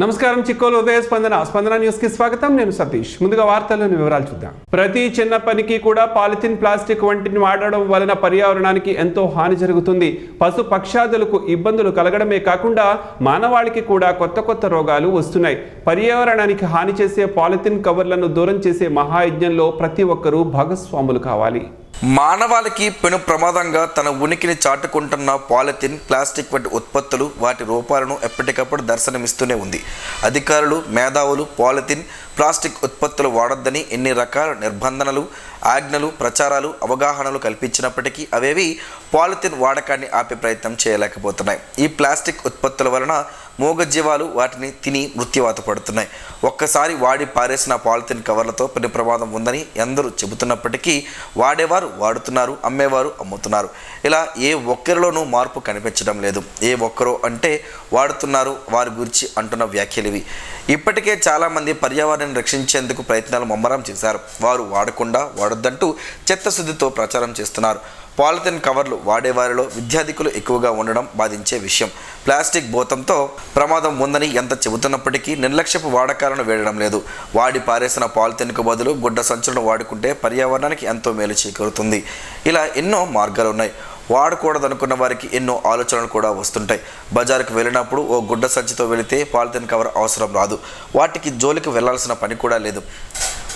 నమస్కారం చిక్కోలు ఉదయ స్పందన న్యూస్ కి స్వాగతం. నేను సతీష్. ముందుగా వార్తల్లోని వివరాలు చూద్దాం. ప్రతి చిన్న పనికి కూడా పాలిథిన్ ప్లాస్టిక్ వంటిని వాడడం వలన పర్యావరణానికి ఎంతో హాని జరుగుతుంది. పశు పక్షాదులకు ఇబ్బందులు కలగడమే కాకుండా మానవాళికి కూడా కొత్త రోగాలు వస్తున్నాయి. పర్యావరణానికి హాని చేసే పాలిథిన్ కవర్లను దూరం చేసే మహాయజ్ఞంలో ప్రతి ఒక్కరూ భాగస్వాములు కావాలి. మానవాళికి పెను ప్రమాదంగా తన ఉనికిని చాటుకుంటున్న పాలిథిన్, ప్లాస్టిక్ వంటి ఉత్పత్తులు వాటి రూపాలను ఎప్పటికప్పుడు దర్శనమిస్తూనే ఉంది. అధికారులు, మేధావులు పాలిథిన్, ప్లాస్టిక్ ఉత్పత్తులు వాడొద్దని ఎన్ని రకాల నిర్బంధనలు, ఆజ్ఞలు, ప్రచారాలు, అవగాహనలు కల్పించినప్పటికీ అవేవి పాలిథిన్ వాడకాన్ని ఆపే ప్రయత్నం చేయలేకపోతున్నాయి. ఈ ప్లాస్టిక్ ఉత్పత్తుల వలన మూగజీవాలు వాటిని తిని మృత్యువాత పడుతున్నాయి. ఒక్కసారి వాడి పారేసిన పాలిథిన్ కవర్లతో పెను ప్రమాదం ఉందని ఎందరూ చెబుతున్నప్పటికీ వాడేవారు వాడుతున్నారు, అమ్మేవారు అమ్ముతున్నారు. ఇలా ఏ ఒక్కరిలోనూ మార్పు కనిపించడం లేదు. ఏ ఒక్కరో అంటే వాడుతున్నారు వారి గురించి అంటున్న వ్యాఖ్యలు ఇవి. ఇప్పటికే చాలామంది పర్యావరణాన్ని రక్షించేందుకు ప్రయత్నాలు ముమ్మరం చేశారు. వారు వాడకుండా వాడొద్దంటూ చిత్తశుద్ధితో ప్రచారం చేస్తున్నారు. పాలిథిన్ కవర్లు వాడేవారిలో విద్యార్థికులు ఎక్కువగా ఉండడం బాధించే విషయం. ప్లాస్టిక్ బోతంతో ప్రమాదం ఉందని ఎంత చెబుతున్నప్పటికీ నిర్లక్ష్యపు వాడకాలను వేయడం లేదు. వాడి పారేసిన పాలిథిన్కు బదులు గుడ్డ సంచులను వాడుకుంటే పర్యావరణానికి ఎంతో మేలు చేకూరుతుంది. ఇలా ఎన్నో మార్గాలు ఉన్నాయి. వాడకూడదనుకున్న వారికి ఎన్నో ఆలోచనలు కూడా వస్తుంటాయి. బజారుకు వెళ్ళినప్పుడు ఓ గుడ్డ సంచితో వెళితే పాలిథిన్ కవర్ అవసరం రాదు. వాటికి జోలికి వెళ్లాల్సిన పని కూడా లేదు.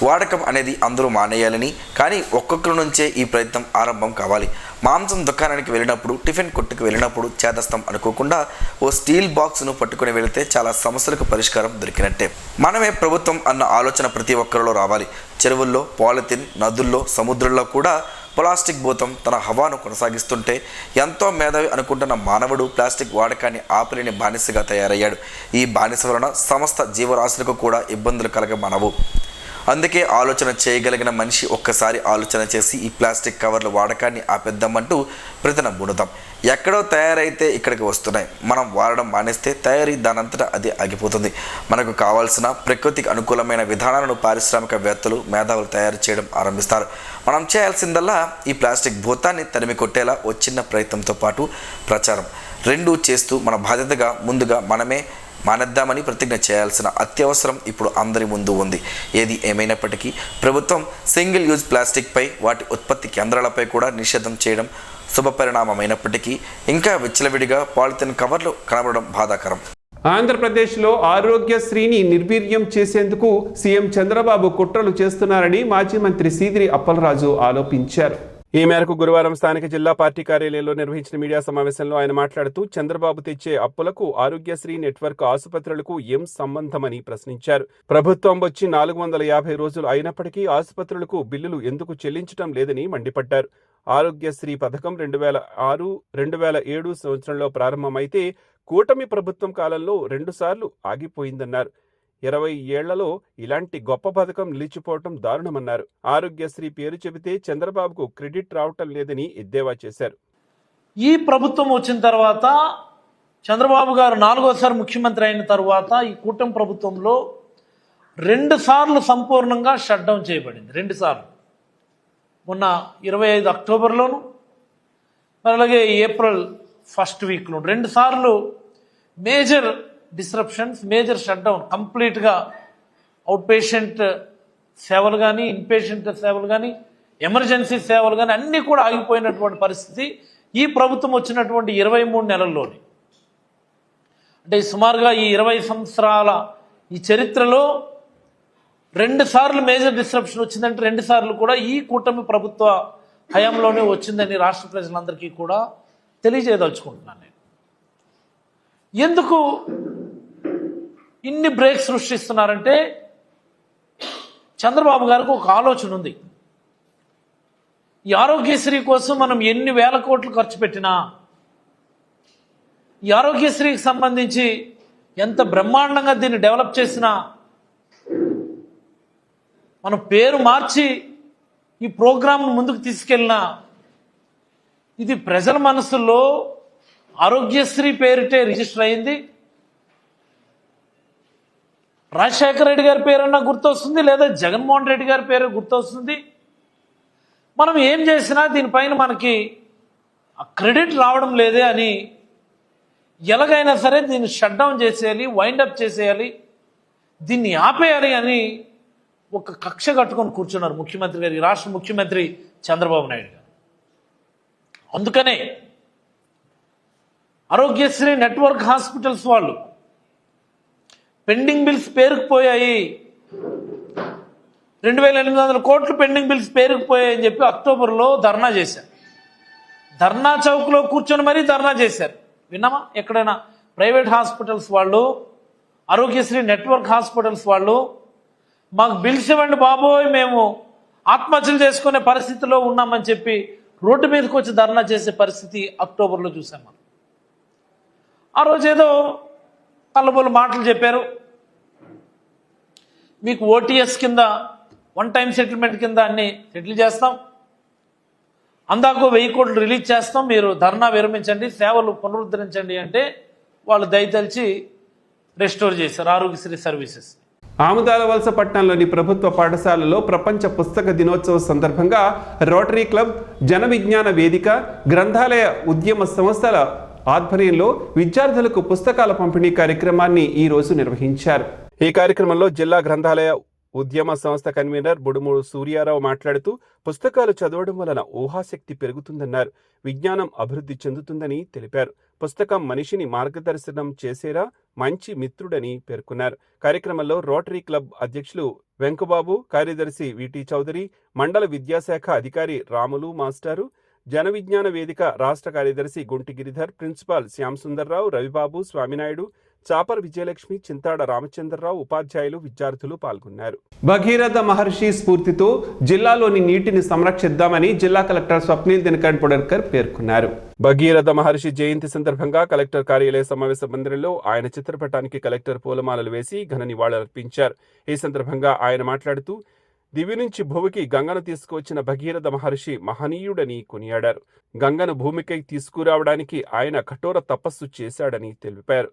వాడకం అనేది అందరూ మానేయాలని, కానీ ఒక్కొక్కరి నుంచే ఈ ప్రయత్నం ఆరంభం కావాలి. మాంసం దుకాణానికి వెళ్ళినప్పుడు, టిఫిన్ కొట్టుకు వెళ్ళినప్పుడు చేదస్తం అనుకోకుండా ఓ స్టీల్ బాక్స్ను పట్టుకుని వెళితే చాలా సమస్యలకు పరిష్కారం దొరికినట్టే. మనమే ప్రభుత్వం అన్న ఆలోచన ప్రతి ఒక్కరిలో రావాలి. చెరువుల్లో పాలిథిన్, నదుల్లో, సముద్రంలో కూడా ప్లాస్టిక్ భూతం తన హవాను కొనసాగిస్తుంటే ఎంతో మేధావి అనుకుంటున్న మానవుడు ప్లాస్టిక్ వాడకాన్ని ఆపలేని బానిసగా తయారయ్యాడు. ఈ బానిస వలన సమస్త జీవరాశులకు కూడా ఇబ్బందులు కలగమనవు. అందుకే ఆలోచన చేయగలిగిన మనిషి ఒక్కసారి ఆలోచన చేసి ఈ ప్లాస్టిక్ కవర్ల వాడకాన్ని ఆపేద్దామంటూ ప్రతిన బుణుదాం. ఎక్కడో తయారైతే ఇక్కడికి వస్తున్నాయి. మనం వాడడం మానేస్తే తయారీ దానంతటా అది ఆగిపోతుంది. మనకు కావాల్సిన ప్రకృతికి అనుకూలమైన విధానాలను పారిశ్రామికవేత్తలు, మేధావులు తయారు చేయడం ఆరంభిస్తారు. మనం చేయాల్సిందల్లా ఈ ప్లాస్టిక్ భూతాన్ని తరిమి కొట్టేలా ఓ చిన్న ప్రయత్నంతో పాటు ప్రచారం రెండూ చేస్తూ మన బాధ్యతగా ముందుగా మనమే మానేద్దామని ప్రతిజ్ఞ చేయాల్సిన అత్యవసరం ఇప్పుడు అందరి ముందు ఉంది. ఏది ఏమైనప్పటికీ ప్రభుత్వం సింగిల్ యూజ్ ప్లాస్టిక్పై, వాటి ఉత్పత్తి కేంద్రాలపై కూడా నిషేధం చేయడం శుభపరిణామమైనప్పటికీ ఇంకా విచ్చలవిడిగా పాలిథిన్ కవర్లు కనబడడం బాధాకరం. ఆంధ్రప్రదేశ్లో ఆరోగ్యశ్రీని నిర్వీర్యం చేసేందుకు సీఎం చంద్రబాబు కుట్రలు చేస్తున్నారని మాజీ మంత్రి సీదిరి అప్పలరాజు ఆరోపించారు. ఈ మేరకు గురువారం స్థానిక జిల్లా పార్టీ కార్యాలయంలో నిర్వహించిన మీడియా సమావేశంలో ఆయన మాట్లాడుతూ చంద్రబాబు తెచ్చే అప్పులకు ఆరోగ్యశ్రీ నెట్వర్క్ ఆసుపత్రులకు ఏం సంబంధమని ప్రశ్నించారు. ప్రభుత్వం వచ్చి 450 రోజులు అయినప్పటికీ ఆసుపత్రులకు బిల్లులు ఎందుకు చెల్లించడం లేదని మండిపడ్డారు. ఆరోగ్యశ్రీ పథకం 2006-2007 సంవత్సరంలో ప్రారంభమైతే కూటమి ప్రభుత్వం కాలంలో 2 సార్లు ఆగిపోయిందన్నారు. 20 ఏళ్లలో ఇలాంటి గొప్ప పథకం నిలిచిపోవటం దారుణమన్నారు. ఆరోగ్యశ్రీ పేరు చెబితే చంద్రబాబుకు క్రెడిట్ రావటం లేదని ఎద్దేవా చేశారు. ఈ ప్రభుత్వం వచ్చిన తర్వాత, చంద్రబాబు గారు 4వసారి ముఖ్యమంత్రి అయిన తర్వాత ఈ కూటమి ప్రభుత్వంలో 2 సార్లు సంపూర్ణంగా షట్ డౌన్ చేయబడింది. 2 సార్లు, మొన్న 25 అక్టోబర్లోను, అలాగే ఏప్రిల్ ఫస్ట్ వీక్లో 2 సార్లు major disruptions, major shut down. కంప్లీట్గా అవుట్ పేషెంట్ సేవలు కానీ, ఇన్పేషెంట్ సేవలు కానీ, ఎమర్జెన్సీ సేవలు కానీ అన్నీ కూడా ఆగిపోయినటువంటి పరిస్థితి ఈ ప్రభుత్వం వచ్చినటువంటి 23 నెలల్లోనే. అంటే సుమారుగా ఈ 20 సంవత్సరాల ఈ చరిత్రలో 2 సార్లు మేజర్ డిస్రప్షన్ వచ్చిందంటే 2 సార్లు కూడా ఈ కూటమి ప్రభుత్వ హయాంలోనే వచ్చిందని రాష్ట్ర ప్రజలందరికీ కూడా తెలియజేయదలుచుకుంటున్నాను నేను. ఎందుకు ఇన్ని బ్రేక్ సృష్టిస్తున్నారంటే చంద్రబాబు గారికి ఒక ఆలోచన ఉంది. ఈ ఆరోగ్యశ్రీ కోసం మనం ఎన్ని వేల కోట్లు ఖర్చు పెట్టినా, ఈ ఆరోగ్యశ్రీకి సంబంధించి ఎంత బ్రహ్మాండంగా దీన్ని డెవలప్ చేసినా, మనం పేరు మార్చి ఈ ప్రోగ్రాంను ముందుకు తీసుకెళ్ళినా, ఇది ప్రజల మనసుల్లో ఆరోగ్యశ్రీ పేరిటే రిజిస్టర్ అయింది. రాజశేఖర రెడ్డి గారి పేరన్నా గుర్తొస్తుంది, లేదా జగన్మోహన్ రెడ్డి గారి పేరు గుర్తొస్తుంది. మనం ఏం చేసినా దీనిపైన మనకి క్రెడిట్ రావడం లేదే అని ఎలాగైనా సరే దీన్ని షట్ డౌన్ చేసేయాలి, వైండప్ చేసేయాలి, దీన్ని ఆపేయాలి అని ఒక కక్ష కట్టుకొని కూర్చున్నారు ముఖ్యమంత్రి గారు, రాష్ట్ర ముఖ్యమంత్రి చంద్రబాబు నాయుడు గారు. అందుకనే ఆరోగ్యశ్రీ నెట్వర్క్ హాస్పిటల్స్ వాళ్ళు పెండింగ్ బిల్స్ పేరుకుపోయాయి, 2800 కోట్లు పెండింగ్ బిల్స్ పేరుకుపోయాయని చెప్పి అక్టోబర్లో ధర్నా చేశారు. ధర్నా చౌక్లో కూర్చొని మరీ ధర్నా చేశారు. విన్నామా? ఎక్కడైనా ప్రైవేట్ హాస్పిటల్స్ వాళ్ళు, ఆరోగ్యశ్రీ నెట్వర్క్ హాస్పిటల్స్ వాళ్ళు మాకు బిల్స్ ఇవ్వండి బాబోయ్, మేము ఆత్మహత్యలు చేసుకునే పరిస్థితిలో ఉన్నామని చెప్పి రోడ్డు మీదకి వచ్చి ధర్నా చేసే పరిస్థితి అక్టోబర్లో చూసాం మనం. ఆ రోజు ఏదో కళ్ళబోలు మాటలు చెప్పారు, మీకు ఓటీఎస్ కింద వన్ టైం సెటిల్మెంట్ కింద అన్ని సెటిల్ చేస్తాం, అందాకో 1000 కోట్లు రిలీజ్ చేస్తాం, మీరు ధర్నా విరమించండి, సేవలు పునరుద్ధరించండి అంటే వాళ్ళు దయతలిచి రెస్టోర్ చేశారు ఆరోగ్యశ్రీ సర్వీసెస్. ఆముదాల వలస పట్టణంలోని ప్రభుత్వ పాఠశాలలో ప్రపంచ పుస్తక దినోత్సవం సందర్భంగా రోటరీ క్లబ్, జన విజ్ఞాన వేదిక, గ్రంథాలయ ఉద్యమ సంస్థల ఆధ్వర్యంలో విద్యార్థులకు పుస్తకాల పంపిణీ కార్యక్రమాన్ని ఈ రోజు నిర్వహించారు. ఈ కార్యక్రమంలో జిల్లా గ్రంథాలయ ఉద్యమ సంస్థ కన్వీనర్ బుడుమూడు సూర్యారావు మాట్లాడుతూ పుస్తకాలు చదవడం వలన ఊహాశక్తి పెరుగుతుందన్నారు. విజ్ఞానం అభివృద్ధి చెందుతుందని తెలిపారు. పుస్తకం మనిషిని మార్గదర్శనం చేసేలా మంచి మిత్రుడని పేర్కొన్నారు. కార్యక్రమంలో రోటరీ క్లబ్ అధ్యక్షులు వెంకుబాబు, కార్యదర్శి విటి చౌదరి, మండల విద్యాశాఖ అధికారి రాములు మాస్టారు, జన విజ్ఞాన వేదిక రాష్ట్ర కార్యదర్శి గుంటి గిరిధర్, ప్రిన్సిపాల్ శ్యామ్ సుందర్రావు, రవిబాబు, స్వామినాయుడు, చాపర్ విజయలక్ష్మి, చింతాడ రామచంద్రరావు, ఉపాధ్యాయులు, విద్యార్థులు పాల్గొన్నారు. భగీరథ మహర్షి స్ఫూర్తితో జిల్లాలోని నీటిని సంరక్షిద్దామని జిల్లా కలెక్టర్ స్వప్నిల్ దినకర్ పొడర్కర్ పేర్కొన్నారు. భగీరథ మహర్షి జయంతి సందర్భంగా కలెక్టర్ కార్యాలయ సమావేశ మందిరంలో ఆయన చిత్రపటానికి కలెక్టర్ పూలమాలలు వేసి ఘన నివాళులర్పించారు. ఈ సందర్భంగా ఆయన మాట్లాడుతూ దివి నుంచి భూమికి గంగను తీసుకువచ్చిన భగీరథ మహర్షి మహనీయుడని కొనియాడారు. గంగను భూమికై తీసుకురావడానికి ఆయన కఠోర తపస్సు చేశాడని తెలిపారు.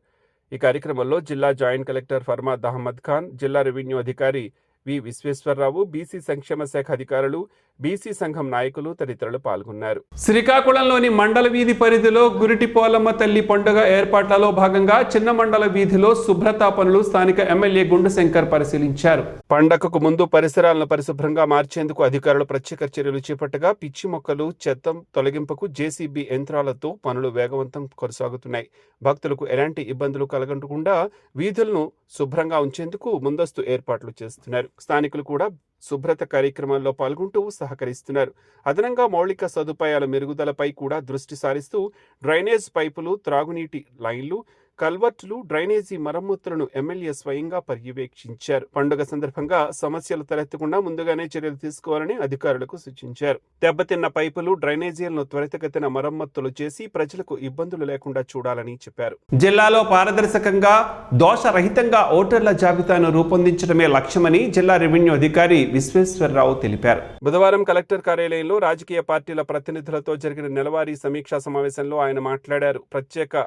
ఈ కార్యక్రమంలో జిల్లా జాయింట్ కలెక్టర్ ఫర్మాద్ అహ్మద్ ఖాన్, జిల్లా రెవెన్యూ అధికారి వి విశ్వేశ్వరరావు, బీసీ సంక్షేమ శాఖ అధికారులు, బీసీ సంఘం నాయకులు తదితరులు పాల్గొన్నారు. శ్రీకాకుళంలోని మండల వీధి పరిధిలో గురిటి పోలమ్మ తల్లి పండుగ ఏర్పాట్లలో భాగంగా చిన్న మండల వీధిలో శుభ్రతా పనులు స్థానిక ఎమ్మెల్యే గుండుశంకర్ పరిశీలించారు. పండగకు ముందు పరిసరాలను పరిశుభ్రంగా మార్చేందుకు అధికారులు ప్రత్యేక చర్యలు చేపట్టగా పిచ్చి మొక్కలు, చెత్త తొలగింపుకు జేసీబీ యంత్రాలతో పనులు వేగవంతం కొనసాగుతున్నాయి. భక్తులకు ఎలాంటి ఇబ్బందులు కలగకుండా వీధులను శుభ్రంగా ఉంచేందుకు ముందస్తు ఏర్పాట్లు చేస్తున్నారు. స్థానికులు కూడా శుభ్రత కార్యక్రమాల్లో పాల్గొంటూ సహకరిస్తున్నారు. అదనంగా మౌలిక సదుపాయాల మెరుగుదలపై కూడా దృష్టి సారిస్తూ డ్రైనేజ్ పైపులు, త్రాగునీటి లైన్లు, కల్వర్టులు, డ్రైనేజీ మరమ్మతులను ఎమ్మెల్యే స్వయంగా పర్యవేక్షించారు. పండుగ సందర్భంగా సమస్యలు తలెత్తకుండా ముందుగానే చర్యలు తీసుకోవాలని అధికారులకు సూచించారు. దెబ్బతిన్న పైపులు, డ్రైనేజీలను త్వరితగతిన మరమ్మతులు చేసి ప్రజలకు ఇబ్బందులు లేకుండా చూడాలని చెప్పారు. జిల్లాలో పారదర్శకంగా, దోషరహితంగా ఓటర్ల జాబితాను రూపొందించడమే లక్ష్యమని జిల్లా రెవెన్యూ అధికారి విశ్వేశ్వరరావు తెలిపారు. బుధవారం కలెక్టర్ కార్యాలయంలో రాజకీయ పార్టీల ప్రతినిధులతో జరిగిన నెలవారీ సమీక్షా సమావేశంలో ఆయన మాట్లాడారు. ప్రత్యేక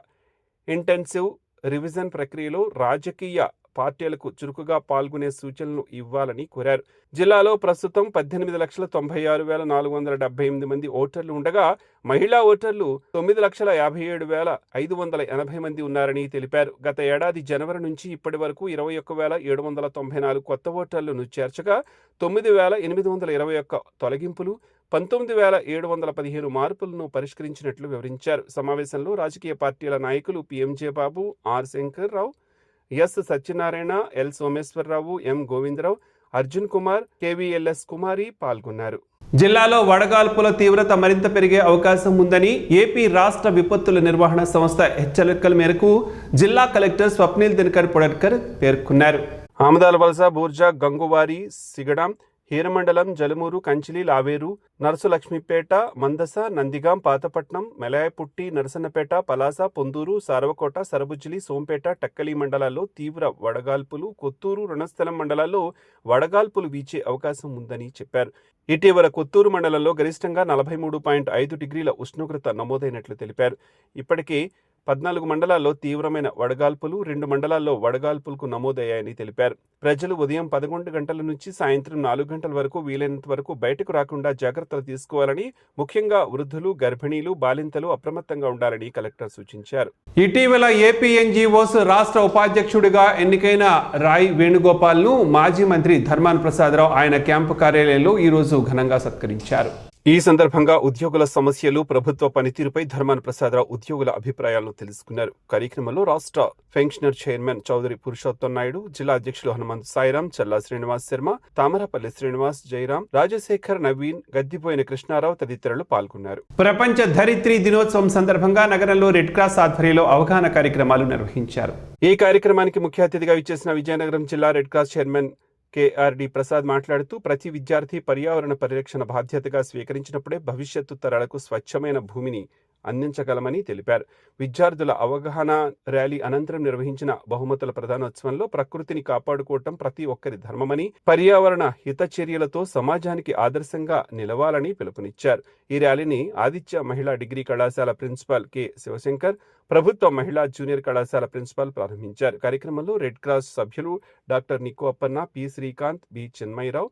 ఇంటెన్సివ్ రివిజన్ ప్రక్రియలో రాజకీయ పార్టీలకు చురుకుగా పాల్గొనే సూచనలు ఇవ్వాలని కోరారు. జిల్లాలో ప్రస్తుతం 18,96,478 మంది ఓటర్లు ఉండగా మహిళా ఓటర్లు 9,57,580 మంది ఉన్నారని తెలిపారు. గత ఏడాది జనవరి నుంచి ఇప్పటి వరకు 21,794 కొత్త ఓటర్లను చేర్చగా 9,821 తొలగింపులు, 19,715 మార్పులను పరిష్కరించినట్లు వివరించారు. సమావేశంలో రాజకీయ పార్టీల నాయకులు PMJ Babu, R Shankar Rao, S Satyanarayana, L Someswara Rao, M Govinda Rao, Arjun Kumar, KVLS Kumari పాల్గొన్నారు. జిల్లాలో వడగాల్పుల తీవ్రత మరింత పెరిగే అవకాశం ఉందని ఏపీ రాష్ట్ర విపత్తుల నిర్వహణ సంస్థ హెచ్చరికల మేరకు జిల్లా కలెక్టర్ స్వప్నిల్ దినకర్ పొడర్కర్ పేర్కొన్నారు. ఆమదాల వలస, బూర్జా, గంగువారి, సిగడాం, హీరమండలం, జలమూరు, కంచిలి, లావేరు, నరసులక్ష్మిపేట, మందస, నందిగాం, పాతపట్నం, మెలాయపుట్టి, నరసన్నపేట, పలాస, పొందూరు, సారవకోట, సరబుజ్జిలి, సోంపేట, టక్కలి మండలాల్లో తీవ్ర వడగాల్పులు, కొత్తూరు, రణస్థలం మండలాల్లో వడగాల్పులు వీచే అవకాశం ఉందని చెప్పారు. ఇటీవల కొత్తూరు మండలంలో గరిష్టంగా 43.5 డిగ్రీల ఉష్ణోగ్రత నమోదైనట్లు తెలిపారు. ఇప్పటికే 14 మండలాల్లో తీవ్రమైన వడగాల్పులు, 2 మండలాల్లో వడగాల్పులకు నమోదయ్యాయని తెలిపారు. ప్రజలు ఉదయం 11 గంటల నుంచి సాయంత్రం 4 గంటల వరకు వీలైనంత వరకు బయటకు రాకుండా జాగ్రత్తలు తీసుకోవాలని, ముఖ్యంగా వృద్ధులు, గర్భిణీలు, బాలింతలు అప్రమత్తంగా ఉండాలని కలెక్టర్ సూచించారు. ఇటీవల ఏపీ ఎన్జీఓస్ రాష్ట్ర ఉపాధ్యక్షుడిగా ఎన్నికైన రాయ్ వేణుగోపాల్ను మాజీ మంత్రి ధర్మాన ప్రసాదరావు ఆయన క్యాంపు కార్యాలయంలో ఈరోజు ఘనంగా సత్కరించారు. ఈ సందర్భంగా ఉద్యోగుల సమస్యలు, ప్రభుత్వ పనితీరుపై ధర్మాన ప్రసాదరావు ఉద్యోగుల అభిప్రాయాలను తెలుసుకున్నారు. కార్యక్రమంలో రాష్ట్ర పెన్షనర్ చైర్మన్ చౌదరి పురుషోత్తం నాయుడు, జిల్లా అధ్యక్షులు హనుమంత్ సాయిరాం, చల్లా శ్రీనివాస్ శర్మ, తామరపల్లి శ్రీనివాస్, జయరాం, రాజశేఖర్, నవీన్, గద్దిపోయిన కృష్ణారావు తదితరులు పాల్గొన్నారు. ప్రపంచ ధరిత్రి దినోత్సవం సందర్భంగా నగరంలో రెడ్ క్రాస్ ఆధ్వర్యంలో అవగాహన కార్యక్రమాలు నిర్వహించారు. ఈ కార్యక్రమానికి ముఖ్య అతిథిగా విచ్చేసిన విజయనగరం జిల్లా red cross chairman KRD Prasad మాట్లాడుతూ, ప్రతి విద్యార్థి పర్యావరణ పరిరక్షణ బాధ్యతగా స్వీకరించినప్పుడే భవిష్యత్తు తరాలకు స్వచ్ఛమైన భూమిని అందించగలమని తెలిపారు. విద్యార్థుల అవగాహన ర్యాలీ అనంతరం నిర్వహించిన బహుమతుల ప్రధానోత్సవంలో ప్రకృతిని కాపాడుకోవటం ప్రతి ఒక్కరి ధర్మమని, పర్యావరణ హిత చర్యలతో సమాజానికి ఆదర్శంగా నిలవాలని పిలుపునిచ్చారు. ఈ ర్యాలీని ఆదిత్య మహిళా డిగ్రీ కళాశాల ప్రిన్సిపాల్ కె శివశంకర్, ప్రభుత్వ మహిళా జూనియర్ కళాశాల ప్రిన్సిపాల్ ప్రారంభించారు. కార్యక్రమంలో రెడ్ క్రాస్ సభ్యులు doctor Nikku Appanna, P Srikanth, B Chinmaya Rao,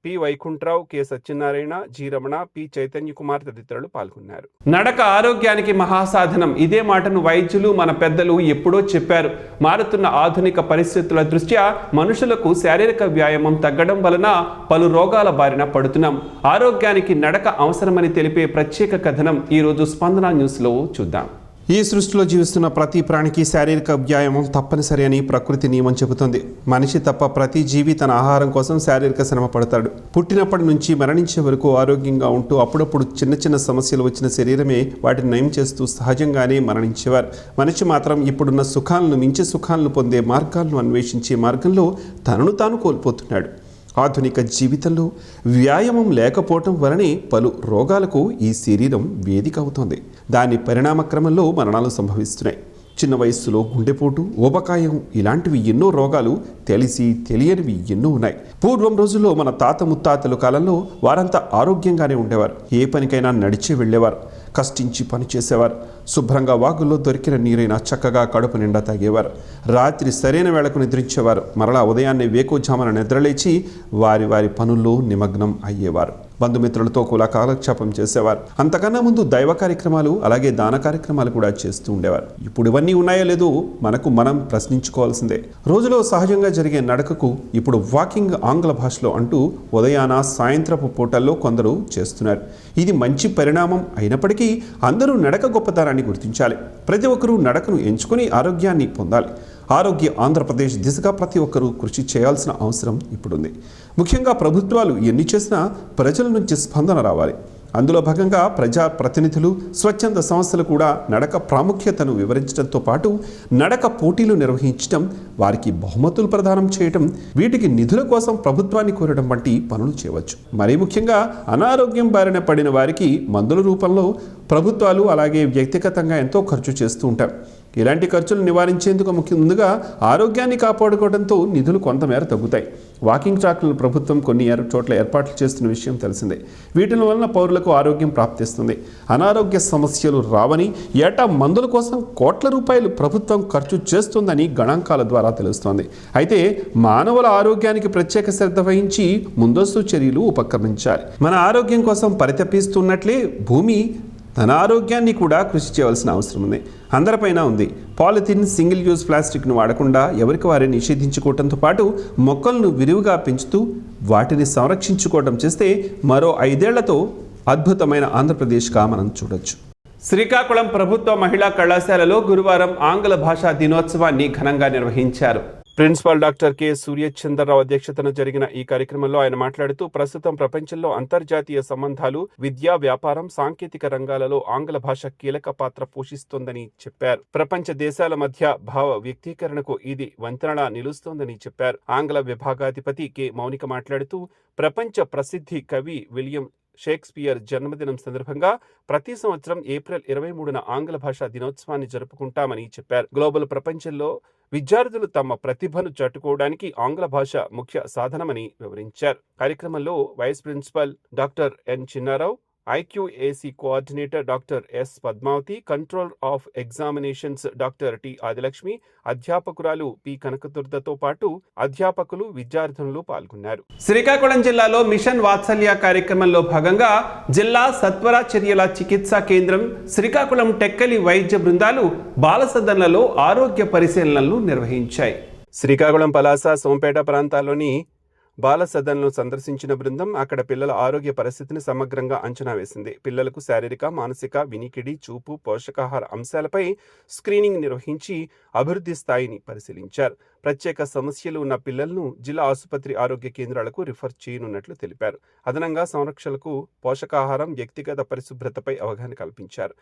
P Vaikuntha Rao, K Satyanarayana, G Ramana, P Chaitanya Kumar తదితరులు పాల్గొన్నారు. నడక ఆరోగ్యానికి మహాసాధనం. ఇదే మాటను వైద్యులు, మన పెద్దలు ఎప్పుడో చెప్పారు. మారుతున్న ఆధునిక పరిస్థితుల దృష్ట్యా మనుషులకు శారీరక వ్యాయామం తగ్గడం వలన పలు రోగాల బారిన పడుతున్నాం. ఆరోగ్యానికి నడక అవసరమని తెలిపే ప్రత్యేక కథనం ఈరోజు స్పందన న్యూస్లో చూద్దాం. ఈ సృష్టిలో జీవిస్తున్న ప్రతి ప్రాణికి శారీరక వ్యాయామం తప్పనిసరి అని ప్రకృతి నియమం చెబుతుంది. మనిషి తప్ప ప్రతి జీవి తన ఆహారం కోసం శారీరక శ్రమ పడతాడు. పుట్టినప్పటి నుంచి మరణించే వరకు ఆరోగ్యంగా ఉంటూ అప్పుడప్పుడు చిన్న చిన్న సమస్యలు వచ్చిన శరీరమే వాటిని నయం చేస్తూ సహజంగానే మరణించేవారు. మనిషి మాత్రం ఇప్పుడున్న సుఖాలను మించి సుఖాలను పొందే మార్గాలను అన్వేషించే మార్గంలో తనను తాను కోల్పోతున్నాడు. ఆధునిక జీవితంలో వ్యాయామం లేకపోవటం వలనే పలు రోగాలకు ఈ శరీరం వేదిక అవుతోంది. దాని పరిణామ క్రమంలో మరణాలు సంభవిస్తున్నాయి. చిన్న వయస్సులో గుండెపోటు, ఊబకాయం ఇలాంటివి ఎన్నో రోగాలు తెలిసి తెలియనివి ఎన్నో ఉన్నాయి. పూర్వం రోజుల్లో మన తాత ముత్తాతల కాలంలో వారంతా ఆరోగ్యంగానే ఉండేవారు. ఏ పనికైనా నడిచే వెళ్ళేవారు, కష్టించి పని చేసేవారు. శుభ్రంగా వాగుల్లో దొరికిన నీరైనా చక్కగా కడుపు నిండా తాగేవారు. రాత్రి సరైన వేళకు నిద్రించేవారు. మరలా ఉదయాన్నే వేకోజామున నిద్రలేచి వారి వారి పనుల్లో నిమగ్నం అయ్యేవారు. బంధుమిత్రులతో కూడా కాలక్షేపం చేసేవారు. అంతకన్నా ముందు దైవ కార్యక్రమాలు, అలాగే దాన కార్యక్రమాలు కూడా చేస్తూ ఉండేవారు. ఇప్పుడు ఇవన్నీ ఉన్నాయో లేదో మనకు మనం ప్రశ్నించుకోవాల్సిందే. రోజులో సహజంగా జరిగే నడకకు ఇప్పుడు వాకింగ్ ఆంగ్ల భాషలో అంటూ ఉదయాన సాయంత్రపు పూటల్లో కొందరు చేస్తున్నారు. ఇది మంచి పరిణామం అయినప్పటికీ అందరూ నడక గొప్పతనాన్ని గుర్తించాలి. ప్రతి ఒక్కరూ నడకను ఎంచుకొని ఆరోగ్యాన్ని పొందాలి. ఆరోగ్య ఆంధ్రప్రదేశ్ దిశగా ప్రతి ఒక్కరూ కృషి చేయాల్సిన అవసరం ఇప్పుడుంది. ముఖ్యంగా ప్రభుత్వాలు ఎన్ని చేసినా ప్రజల నుంచి స్పందన రావాలి. అందులో భాగంగా ప్రజా ప్రతినిధులు, స్వచ్ఛంద సంస్థలు కూడా నడక ప్రాముఖ్యతను వివరించడంతో పాటు నడక పోటీలు నిర్వహించడం, వారికి బహుమతులు ప్రదానం చేయడం, వీటికి నిధుల కోసం ప్రభుత్వాన్ని కోరడం వంటి పనులు చేయవచ్చు. మరీ ముఖ్యంగా అనారోగ్యం బారిన పడిన వారికి మందుల రూపంలో ప్రభుత్వాలు అలాగే వ్యక్తిగతంగా ఎంతో ఖర్చు చేస్తూ ఉంటారు. ఇలాంటి ఖర్చులు నివారించేందుకు ముందుగా ఆరోగ్యాన్ని కాపాడుకోవడంతో నిధులు కొంతమేర తగ్గుతాయి. వాకింగ్ ట్రాక్లను ప్రభుత్వం కొన్ని చోట్ల ఏర్పాట్లు చేస్తున్న విషయం తెలిసిందే. వీటి వలన పౌరులకు ఆరోగ్యం ప్రాప్తిస్తుంది. అనారోగ్య సమస్యలు రావని, ఏటా మందుల కోసం కోట్ల రూపాయలు ప్రభుత్వం ఖర్చు చేస్తుందని గణాంకాల ద్వారా తెలుస్తోంది. అయితే మానవుల ఆరోగ్యానికి ప్రత్యేక శ్రద్ధ వహించి ముందస్తు చర్యలు ఉపక్రమించాలి. మన ఆరోగ్యం కోసం పరితపిస్తున్నట్లే భూమి తన ఆరోగ్యాన్ని కూడా కృషి చేయవలసిన అవసరం ఉంది. అందరిపైన ఉంది. పాలిథిన్, సింగిల్ యూజ్ ప్లాస్టిక్ను వాడకుండా ఎవరికి వారే నిషేధించుకోవడంతో పాటు మొక్కలను విరివిగా పెంచుతూ వాటిని సంరక్షించుకోవడం చేస్తే మరో 5 ఏళ్లతో అద్భుతమైన ఆంధ్రప్రదేశ్గా మనం చూడొచ్చు. శ్రీకాకుళం ప్రభుత్వ మహిళా కళాశాలలో గురువారం ఆంగ్ల భాషా దినోత్సవాన్ని ఘనంగా నిర్వహించారు. ప్రిన్సిపాల్ డాక్టర్ కె సూర్యచంద్రరావు అధ్యక్షతన జరిగిన ఈ కార్యక్రమంలో ఆయన మాట్లాడుతూ, ప్రస్తుతం ప్రపంచంలో అంతర్జాతీయ సంబంధాలు, విద్యా, వ్యాపారం, సాంకేతిక రంగాలలో ఆంగ్ల భాష కీలక పాత్ర పోషిస్తోందని చెప్పారు. ప్రపంచ దేశాల మధ్య భావ వ్యక్తీకరణకు ఇది వంతెనలా నిలుస్తోందని చెప్పారు. ఆంగ్ల విభాగాధిపతి కె మౌనిక మాట్లాడుతూ, ప్రపంచ ప్రసిద్ధి కవి విలియం షేక్స్పియర్ జన్మదినం సందర్భంగా ప్రతి సంవత్సరం ఏప్రిల్ 23న ఆంగ్ల భాషా దినోత్సవాన్ని జరుపుకుంటామని చెప్పారు. గ్లోబల్ ప్రపంచంలో విద్యార్థులు తమ ప్రతిభను చాటుకోవడానికి ఆంగ్ల భాష ముఖ్య సాధనమని వివరించారు. కార్యక్రమంలో vice principal doctor N Chinnarao, IQAC coordinator doctor S Padmavathi, controller of examinations doctor T Adilakshmi, అధ్యాపకురాలు పి కనకదుర్గతో పాటు అధ్యాపకులు, విద్యార్థులు పాల్గొన్నారు. శ్రీకాకుళం జిల్లాలో మిషన్ వాత్సల్య కార్యక్రమంలో భాగంగా జిల్లా సత్వర చర్యల చికిత్సా కేంద్రం, శ్రీకాకుళం టెక్కలి వైద్య బృందాలు బాలసదన్లలో ఆరోగ్య పరిశీలనలు నిర్వహించాయి. శ్రీకాకుళం, పలాస, సోంపేట ప్రాంతాల్లోని బాల సదన్ను సందర్శించిన బృందం అక్కడ పిల్లల ఆరోగ్య పరిస్థితిని సమగ్రంగా అంచనా వేసింది. పిల్లలకు శారీరక, మానసిక, వినికిడి, చూపు, పోషకాహార అంశాలపై స్క్రీనింగ్ నిర్వహించి అభివృద్ధి స్థాయిని పరిశీలించారు. ప్రత్యేక సమస్యలు ఉన్న పిల్లలను జిల్లా ఆసుపత్రి ఆరోగ్య కేంద్రాలకు రిఫర్ చేయనున్నట్లు తెలిపారు. అదనంగా సంరక్షణలకు పోషకాహారం, వ్యక్తిగత పరిశుభ్రతపై అవగాహన కల్పించారు.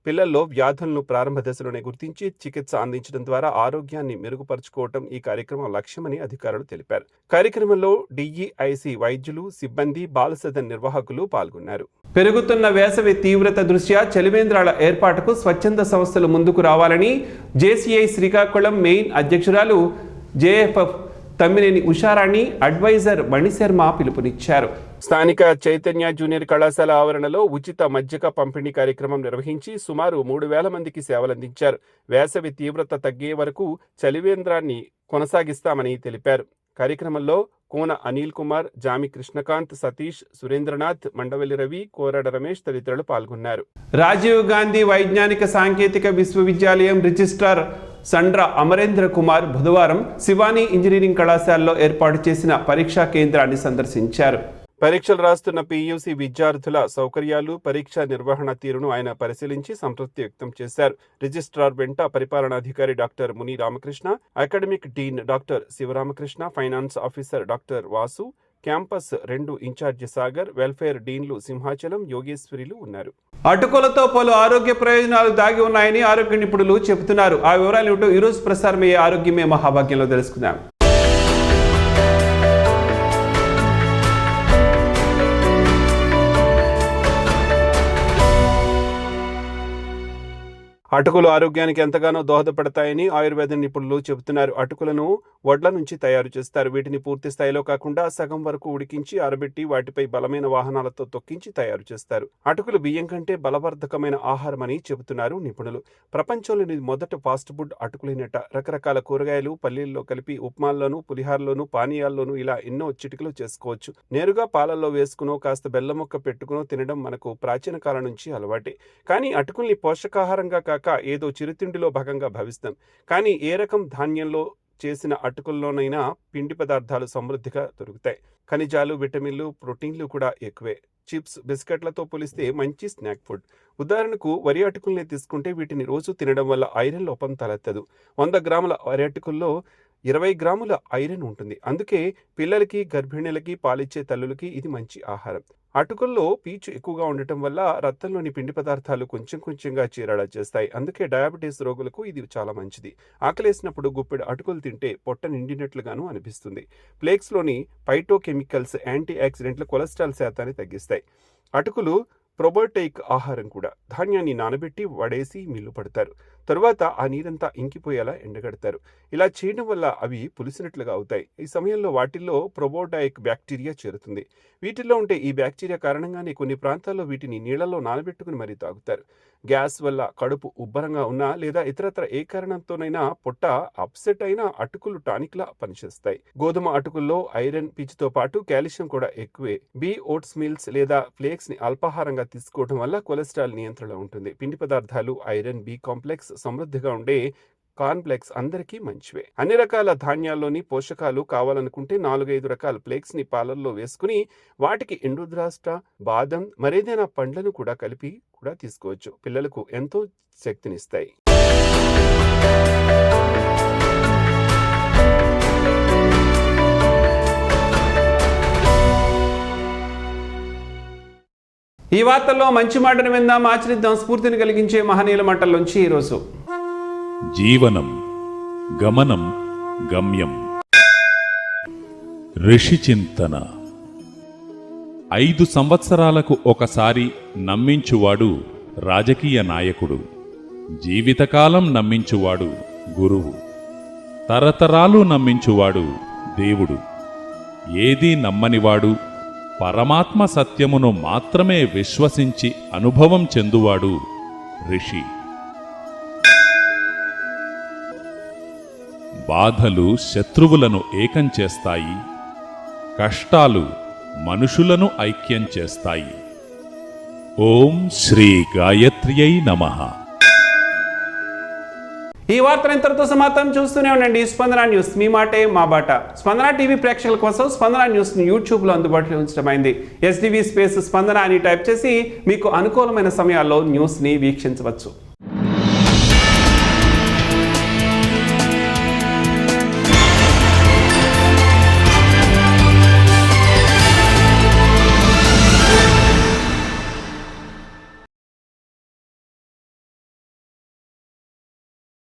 పిల్లల్లో వ్యాధులను ప్రారంభ దశలోనే గుర్తించి చికిత్స అందించడం ద్వారా ఆరోగ్యాన్ని మెరుగుపరుచుకోవటం ఈ కార్యక్రమం లక్ష్యమని అధికారులు తెలిపారు. కార్యక్రమంలో డిఈఐసి వైద్యులు, సిబ్బంది, బాలసదన్ నిర్వాహకులు పాల్గొన్నారు. పెరుగుతున్న వేసవి తీవ్రత దృష్ట్యా చలివేంద్రాల ఏర్పాటుకు స్వచ్ఛంద సంస్థలు ముందుకు రావాలని జేసీఐ శ్రీకాకుళం మెయిన్ అధ్యక్షురాలు జేఎఫ్ఎఫ్ తమ్మినేని ఉషారాణి, అడ్వైజర్ మణిశర్మ పిలుపునిచ్చారు. స్థానిక చైతన్య జూనియర్ కళాశాల ఆవరణలో ఉచిత మజ్జిగ పంపిణీ కార్యక్రమం నిర్వహించి సుమారు 3,000 మందికి సేవలందించారు. వేసవి తీవ్రత తగ్గే వరకు చలివేంద్రాన్ని కొనసాగిస్తామని తెలిపారు. కార్యక్రమంలో కోన అనిల్ కుమార్, జామి కృష్ణకాంత్, సతీష్, సురేంద్రనాథ్, మండవల్లి రవి, కోరడ రమేష్ తదితరులు పాల్గొన్నారు. రాజీవ్ గాంధీ వైజ్ఞానిక సాంకేతిక విశ్వవిద్యాలయం రిజిస్ట్రార్ సండ్ర అమరేంద్ర కుమార్ బుధవారం శివానీ ఇంజనీరింగ్ కళాశాలలో ఏర్పాటు చేసిన పరీక్షా కేంద్రాన్ని సందర్శించారు. పరీక్షలు రాస్తున్న పీయూసీ విద్యార్థుల సౌకర్యాలు, పరీక్షా నిర్వహణ తీరును ఆయన పరిశీలించి సంతృప్తి వ్యక్తం చేశారు. రిజిస్ట్రార్ వెంట పరిపాలనాధికారి doctor Muni Ramakrishna, academic dean doctor Sivaramakrishna, finance officer doctor Vasu, campus 2 incharge Sagar, welfare డీన్లు సింహాచలం, యోగేశ్వరిలు ఉన్నారు. అటుకులతో పలు ఆరోగ్య ప్రయోజనాలు దాగి ఉన్నాయని ఆరోగ్య నిపుణులు చెబుతున్నారు. ఆ వివరాలు ఏమిటో ఈరోజు ప్రసారమయ్యే ఆరోగ్యమే మహాభాగ్యంలో తెలుసుకుందాం. అటుకులు ఆరోగ్యానికి ఎంతగానో దోహదపడతాయని ఆయుర్వేద నిపుణులు చెబుతున్నారు. అటుకులను వడ్ల నుంచి తయారు చేస్తారు. వీటిని పూర్తి స్థాయిలో కాకుండా సగం వరకు ఉడికించి ఆరబెట్టి వాటిపై బలమైన వాహనాలతో తొక్కించి తయారు చేస్తారు. అటుకులు బియ్యం కంటే బలవర్ధకమైన ఆహారమని చెబుతున్నారు నిపుణులు. ప్రపంచంలోని మొదటి ఫాస్ట్ ఫుడ్ అటుకులేనట. రకరకాల కూరగాయలు, పల్లీల్లో కలిపి ఉప్మాల్లోనూ, పులిహారలోనూ, పానీయాల్లోనూ ఇలా ఎన్నో చిటికలు చేసుకోవచ్చు. నేరుగా పాలల్లో వేసుకునో కాస్త బెల్లం ముక్క పెట్టుకునో తినడం మనకు ప్రాచీన కాలం నుంచి అలవాటే. కానీ అటుకుల్ని పోషకాహారంగా కాక ఏదో చిరుతిండిలో భాగంగా భావిస్తాం. కానీ ఏ రకం ధాన్యంలో చేసిన అటుకుల్లోనైనా పిండి పదార్థాలు సమృద్ధిగా దొరుకుతాయి. ఖనిజాలు, విటమిన్లు, ప్రోటీన్లు కూడా ఎక్కువే. చిప్స్, బిస్కెట్లతో పోలిస్తే మంచి స్నాక్ ఫుడ్. ఉదాహరణకు వరి అటుకుల్ని తీసుకుంటే వీటిని రోజు తినడం వల్ల ఐరన్ లోపం తలెత్తదు. 100 గ్రాముల వరి అటుకుల్లో 20 గ్రాముల ఐరన్ ఉంటుంది. అందుకే పిల్లలకి, గర్భిణీలకి, పాలిచ్చే తల్లులకి ఇది మంచి ఆహారం. అటుకుల్లో పీచు ఎక్కువగా ఉండటం వల్ల రక్తంలోని పిండి పదార్థాలు కొంచెం కొంచెంగా చేరేలా చేస్తాయి. అందుకే డయాబెటీస్ రోగులకు ఇది చాలా మంచిది. ఆకలేసినప్పుడు గుప్పెడు అటుకులు తింటే పొట్ట నిండినట్లుగాను అనిపిస్తుంది. ఫ్లేక్స్లోని ఫైటోకెమికల్స్, యాంటీ ఆక్సిడెంట్లు కొలెస్ట్రాల్ శాతాన్ని తగ్గిస్తాయి. అటుకులు ప్రోబయోటిక్ ఆహారం కూడా. ధాన్యాన్ని నానబెట్టి వడేసి మిల్లు పడతారు. తరువాత ఆ నీరంతా ఇంకిపోయేలా ఎండగడతారు. ఇలా చేయడం వల్ల అవి పులిసినట్లుగా అవుతాయి. ఈ సమయంలో వాటిల్లో ప్రోబయోటిక్ బ్యాక్టీరియా చేరుతుంది. వీటిల్లో ఉంటే ఈ బ్యాక్టీరియా కారణంగానే కొన్ని ప్రాంతాల్లో వీటిని నీళ్లలో నానబెట్టుకుని మరీ తాగుతారు. గ్యాస్ వల్ల కడుపు ఉబ్బరంగా ఉన్నా లేదా ఇతరత్ర ఏ కారణంతోనైనా పొట్ట అప్సెట్ అయినా అటుకులు టానిక్లా పనిచేస్తాయి. గోధుమ అటుకుల్లో ఐరన్, పీచుతో పాటు కాల్షియం కూడా ఎక్కువే. బీ ఓట్స్ మీల్స్ లేదా ఫ్లేక్స్ ని అల్పాహారంగా తీసుకోవడం వల్ల కొలెస్ట్రాల్ నియంత్రణలో ఉంటుంది. పిండి పదార్థాలు, ఐరన్, బి కాంప్లెక్స్ సమృద్ధిగా ఉండే కాన్ప్లెక్స్ అందరికీ మంచివే. అన్ని రకాల ధాన్యాల్లోని పోషకాలు కావాలనుకుంటే 4-5 రకాల ఫ్లేక్స్ ని పాలల్లో వేసుకుని వాటికి ఎండుద్రాష్ట్ర, బాదం, మరేదైనా పండ్లను కూడా కలిపి కూడా తీసుకోవచ్చు. పిల్లలకు ఎంతో శక్తినిస్తాయి. ఈ వార్తల్లో మంచి మాటను విందాం, ఆచరిద్దాం. స్ఫూర్తిని కలిగించే మహనీయుల మాటల్లోంచి ఈరోజు. జీవనం గమనం గమ్యం. ఋషి చింతన. 5 సంవత్సరాలకు ఒకసారి నమ్మించువాడు రాజకీయ నాయకుడు. జీవితకాలం నమ్మించువాడు గురువు. తరతరాలు నమ్మించువాడు దేవుడు. ఏదీ నమ్మనివాడు పరమాత్మ సత్యమును మాత్రమే విశ్వసించి అనుభవం చెందువాడు ఋషి. బాధలు శత్రువులను ఏకం చేస్తాయి, కష్టాలు మనుషులను ఐక్యం చేస్తాయి. ఓం శ్రీ గాయత్ర్యై నమః. ఈ వార్తలు ఇంతటితో సమాప్తం. చూస్తూనే ఉండండి స్పందన న్యూస్, మీ మాటే మా బాట. స్పందన టీవీ ప్రేక్షకుల కోసం స్పందన న్యూస్ని యూట్యూబ్లో అందుబాటులో ఉంచడమైంది. SDV స్పేస్ స్పందన అని టైప్ చేసి మీకు అనుకూలమైన సమయాల్లో న్యూస్ని వీక్షించవచ్చు.